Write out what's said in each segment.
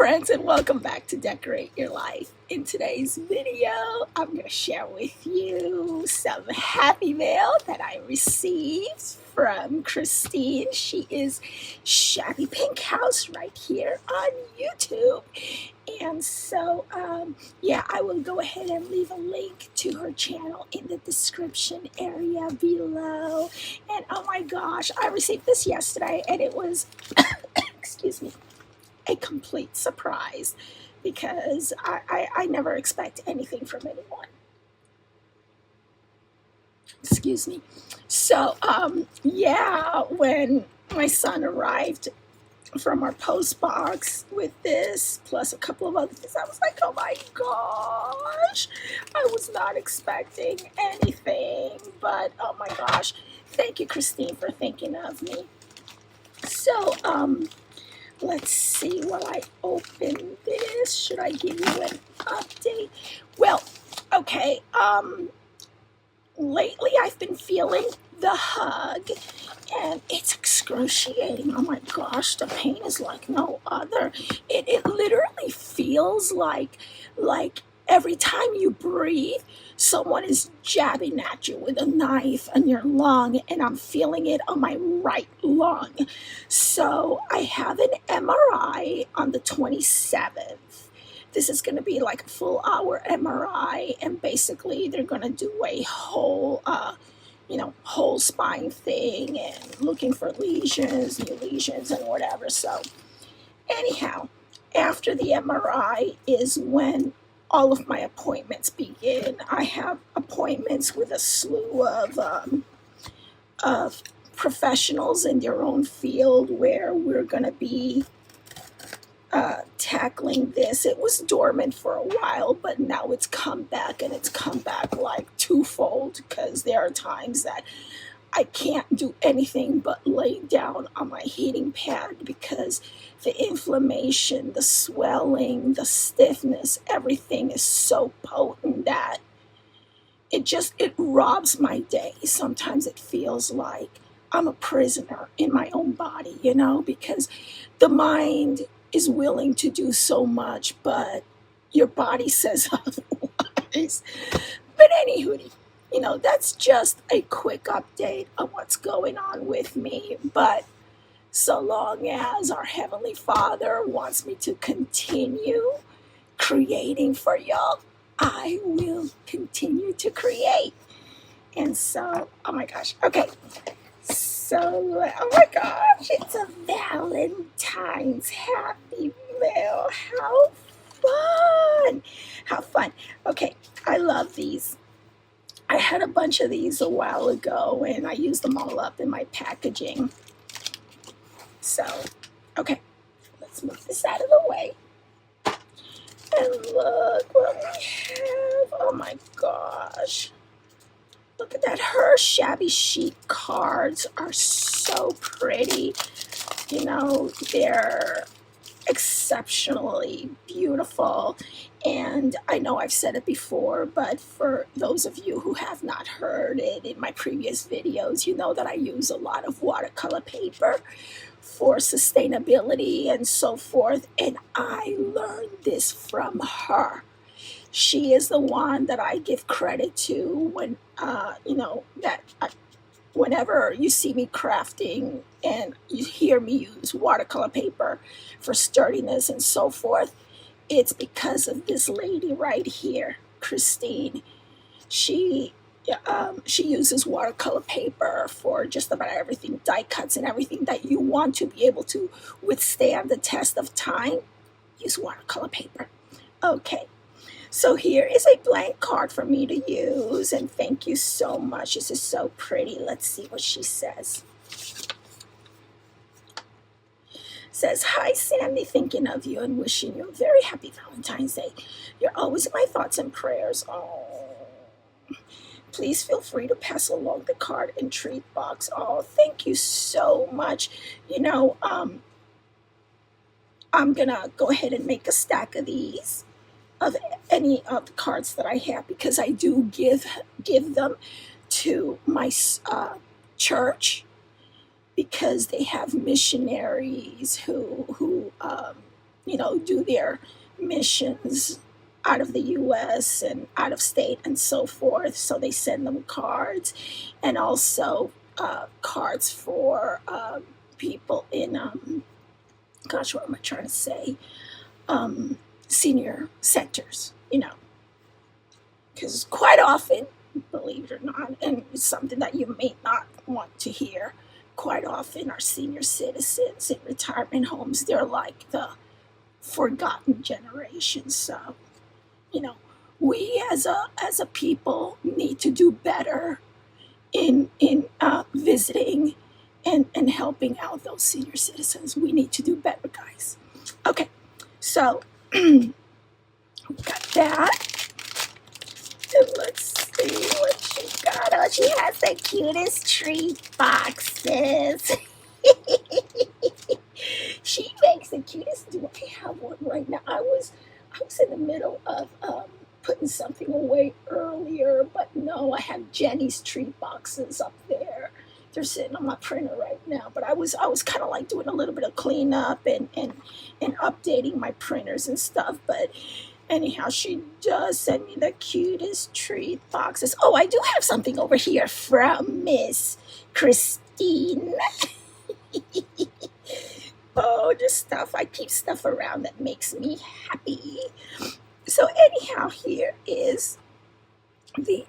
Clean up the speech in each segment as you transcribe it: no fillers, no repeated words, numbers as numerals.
friends, and welcome back to Decorate Your Life. In today's video, I'm going to share with you some happy mail that I received from Christine. She is ShabbyPinkHouse right here on YouTube. And so, yeah, I will go ahead and leave a link to her channel in the description area below. And oh my gosh, I received this yesterday and it was, excuse me, a complete surprise because I never expect anything from anyone. Excuse me. So, yeah, when my son arrived from our post box with this, plus a couple of other things, I was like, oh my gosh, I was not expecting anything, but oh my gosh, thank you, Christine, for thinking of me. So, let's see, while I open this, should I give you an update? Well, okay, lately I've been feeling the hug, and it's excruciating. Oh my gosh, the pain is like no other. It literally feels like every time you breathe, someone is jabbing at you with a knife on your lung, and I'm feeling it on my right lung. So I have an MRI on the 27th. This is going to be like a full hour MRI, and basically they're going to do a whole, whole spine thing and looking for lesions, new lesions and whatever. So anyhow, after the MRI is when all of my appointments begin. I have appointments with a slew of professionals in their own field where we're going to be tackling this. It was dormant for a while, but now it's come back, and it's come back like twofold, because there are times that I can't do anything but lay down on my heating pad because the inflammation, the swelling, the stiffness, everything is so potent that it robs my day. Sometimes it feels like I'm a prisoner in my own body, because the mind is willing to do so much, but your body says otherwise. But anywho, that's just a quick update on what's going on with me. But so long as our Heavenly Father wants me to continue creating for y'all, I will continue to create. And so, oh my gosh, okay. So, oh my gosh, it's a Valentine's happy mail. How fun! How fun. Okay, I love these. I had a bunch of these a while ago, and I used them all up in my packaging. So, okay, let's move this out of the way. And look what we have. Oh my gosh. Look at that. Her shabby chic cards are so pretty. They're exceptionally beautiful. And I know I've said it before, but for those of you who have not heard it in my previous videos, you know that I use a lot of watercolor paper for sustainability and so forth. And I learned this from her. She is the one that I give credit to when, whenever you see me crafting and you hear me use watercolor paper for sturdiness and so forth, it's because of this lady right here, Christine. She uses watercolor paper for just about everything, die cuts and everything that you want to be able to withstand the test of time. Use watercolor paper. Okay. So here is a blank card for me to use, and thank you so much. This is so pretty. Let's see what she says. Says, hi, Sandy, thinking of you and wishing you a very happy Valentine's Day. You're always in my thoughts and prayers. Oh, please feel free to pass along the card and treat box. Oh, thank you so much. I'm going to go ahead and make a stack of these, of any of the cards that I have, because I do give them to my church, because they have missionaries who do their missions out of the US and out of state and so forth. So they send them cards, and also cards for people in, gosh, what am I trying to say? Senior centers, because quite often, believe it or not, and it's something that you may not want to hear, quite often our senior citizens in retirement homes, they're like the forgotten generation. So, we as a people need to do better in visiting and helping out those senior citizens. We need to do better, guys. Okay, so we got that. And let's see what she got. Oh, she has the cutest treat boxes. She makes the cutest. Do I have one right now? I was in the middle of putting something away earlier, but no, I have Jenny's treat boxes up there. They're sitting on my printer right now. But I was kind of like doing a little bit of cleanup and updating my printers and stuff. But anyhow, she does send me the cutest treat boxes. Oh, I do have something over here from Miss Christine. Oh, just stuff. I keep stuff around that makes me happy. So anyhow, here is the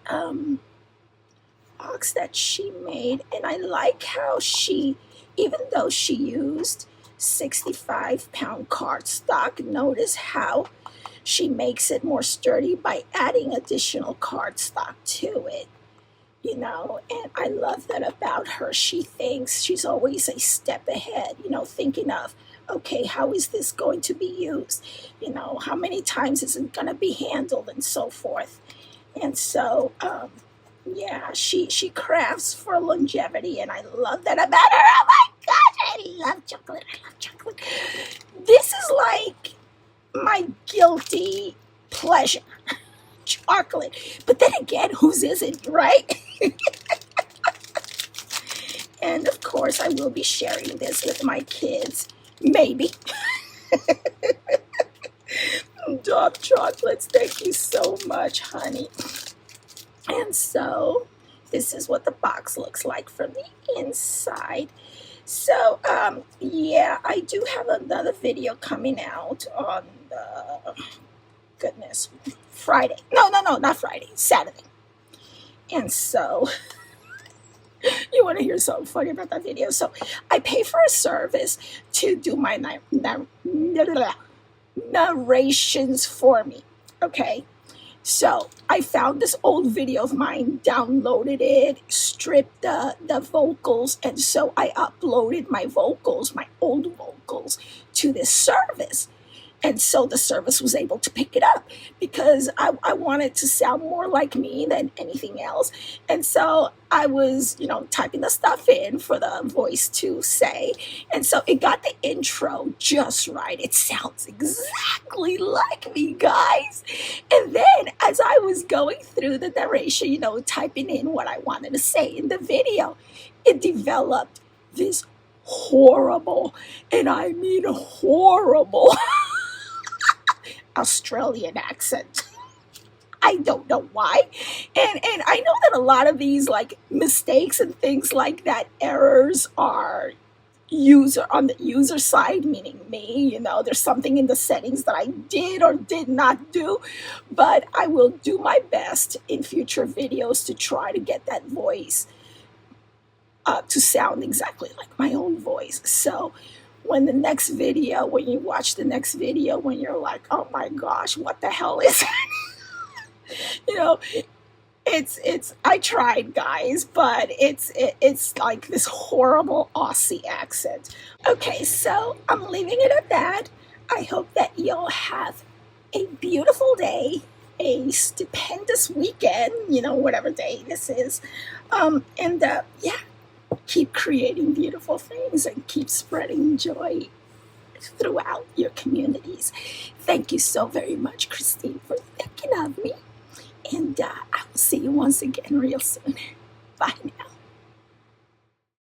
box that she made. And I like how she, even though she used 65-pound cardstock, notice how she makes it more sturdy by adding additional cardstock to it. And I love that about her. She thinks she's always a step ahead, thinking of, okay, how is this going to be used? How many times is it going to be handled and so forth. And so, yeah, she crafts for longevity, and I love that about her. Oh my gosh, I love chocolate. This is like my guilty pleasure. Chocolate. But then again, whose isn't, right? And of course, I will be sharing this with my kids. Maybe. Dark chocolates, thank you so much, honey. And so, this is what the box looks like from the inside. So, yeah, I do have another video coming out on Friday. No, not Friday, Saturday. And so, you want to hear something funny about that video? So, I pay for a service to do my narrations for me, okay? So, I found this old video of mine, downloaded it, stripped the vocals, and so I uploaded my old vocals, to this service. And so the service was able to pick it up because I wanted to sound more like me than anything else. And so I was, typing the stuff in for the voice to say. And so it got the intro just right. It sounds exactly like me, guys. And then as I was going through the narration, typing in what I wanted to say in the video, it developed this horrible, and I mean horrible, Australian accent. I don't know why. And I know that a lot of these like mistakes and things like that, errors are on the user side, meaning me. There's something in the settings that I did or did not do, but I will do my best in future videos to try to get that voice to sound exactly like my own voice. So when you watch the next video, when you're like, oh my gosh, what the hell is it? I tried, guys, but it's like this horrible Aussie accent. Okay, so I'm leaving it at that. I hope that you'll have a beautiful day, a stupendous weekend, whatever day this is. Yeah, keep creating beautiful things and keep spreading joy throughout your communities. Thank you so very much, Christine, for thinking of me. And I will see you once again real soon. Bye now.